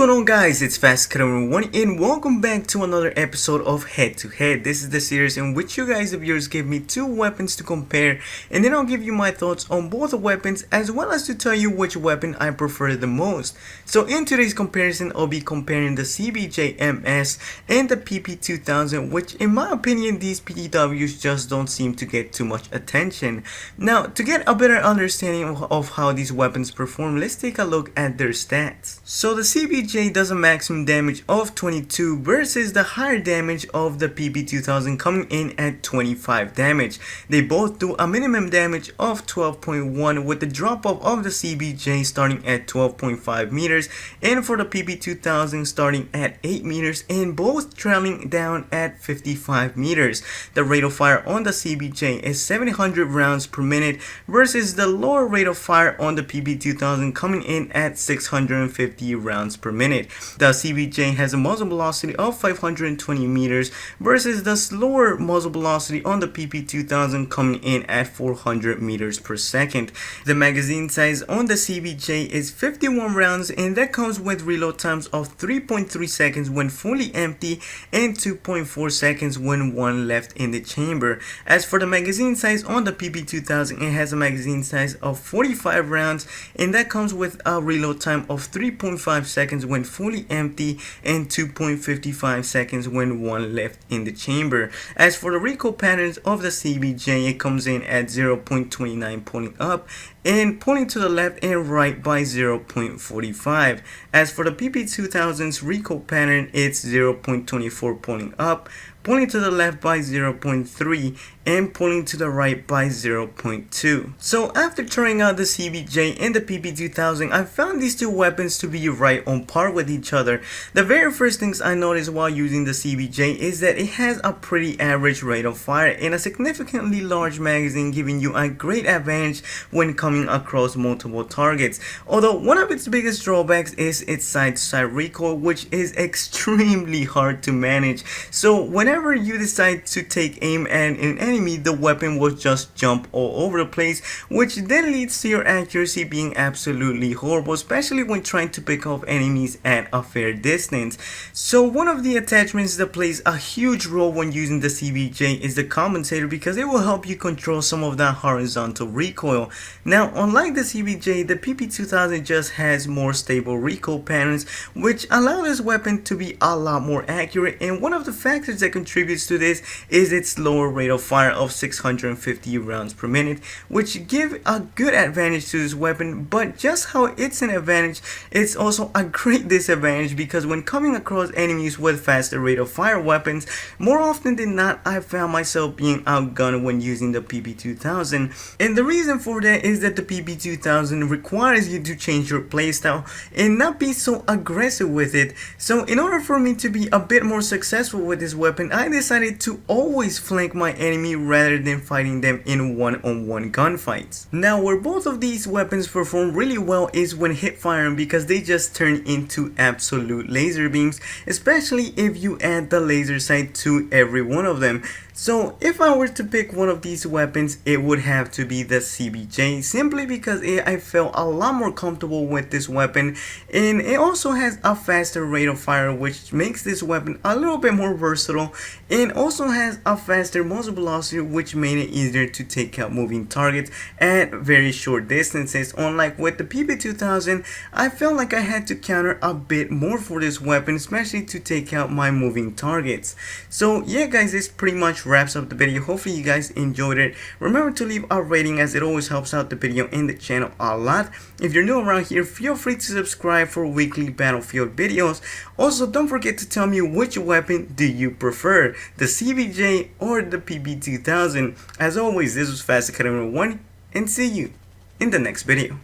going on, guys? It's FastDucati101 and welcome back to another episode of Head to Head. This is the series in which you guys, the viewers, give me two weapons to compare, and then I'll give you my thoughts on both the weapons as well as to tell you which weapon I prefer the most. So in today's comparison, I'll be comparing the CBJ-MS and the PP-2000, which in my opinion, these PTWs just don't seem to get too much attention. Now, to get a better understanding of how these weapons perform, let's take a look at their stats. So the CBJ does a maximum damage of 22 versus the higher damage of the PP-2000 coming in at 25 damage. They both do a minimum damage of 12.1 with the drop off of the CBJ starting at 12.5 meters and for the PP-2000 starting at 8 meters and both trailing down at 55 meters. The rate of fire on the CBJ is 700 rounds per minute versus the lower rate of fire on the PP-2000 coming in at 650 rounds per minute. The CBJ has a muzzle velocity of 520 meters versus the slower muzzle velocity on the PP-2000 coming in at 400 meters per second. The magazine size on the CBJ is 51 rounds and that comes with reload times of 3.3 seconds when fully empty and 2.4 seconds when one left in the chamber. As for the magazine size on the PP-2000, it has a magazine size of 45 rounds and that comes with a reload time of 3.5 seconds when fully empty and 2.55 seconds when one left in the chamber. As for the recoil patterns of the CBJ, it comes in at 0.29 pulling up and pulling to the left and right by 0.45. As for the PP-2000's recoil pattern, it's 0.24 pulling up, pulling to the left by 0.3 and pulling to the right by 0.2. So after trying out the CBJ and the PP-2000, I found these two weapons to be right on par with each other. The very first things I noticed while using the CBJ is that it has a pretty average rate of fire and a significantly large magazine, giving you a great advantage when coming across multiple targets. Although one of its biggest drawbacks is its side-to-side recoil, which is extremely hard to manage. So whenever you decide to take aim at an enemy, the weapon will just jump all over the place, which then leads to your accuracy being absolutely horrible, especially when trying to pick off enemies at a fair distance. So one of the attachments that plays a huge role when using the CBJ is the compensator, because it will help you control some of that horizontal recoil. Now, unlike the CBJ, the PP-2000 just has more stable recoil patterns, which allow this weapon to be a lot more accurate, and one of the factors that contributes to this is its lower rate of fire of 650 rounds per minute, which give a good advantage to this weapon. But just how it's an advantage, it's also a great disadvantage, because when coming across enemies with faster rate of fire weapons, more often than not I found myself being outgunned when using the PP-2000. And the reason for that is that the PP-2000 requires you to change your playstyle and not be so aggressive with it. So in order for me to be a bit more successful with this weapon, I decided to always flank my enemy rather than fighting them in one-on-one gunfights. Now, where both of these weapons perform really well is when hip firing, because they just turn into absolute laser beams, especially if you add the laser sight to every one of them. So if I were to pick one of these weapons, it would have to be the CBJ, simply because I felt a lot more comfortable with this weapon, and it also has a faster rate of fire, which makes this weapon a little bit more versatile, and also has a faster muzzle velocity, which made it easier to take out moving targets at very short distances. Unlike with the PP-2000, I felt like I had to counter a bit more for this weapon, especially to take out my moving targets. So yeah, guys, this pretty much wraps up the video. Hopefully you guys enjoyed it. Remember to leave a rating, as it always helps out the video and the channel a lot. If you're new around here, feel free to subscribe for weekly Battlefield videos. Also, don't forget to tell me which weapon do you prefer, the CBJ or the PP-2000. As always, this was FastDucati101 and see you in the next video.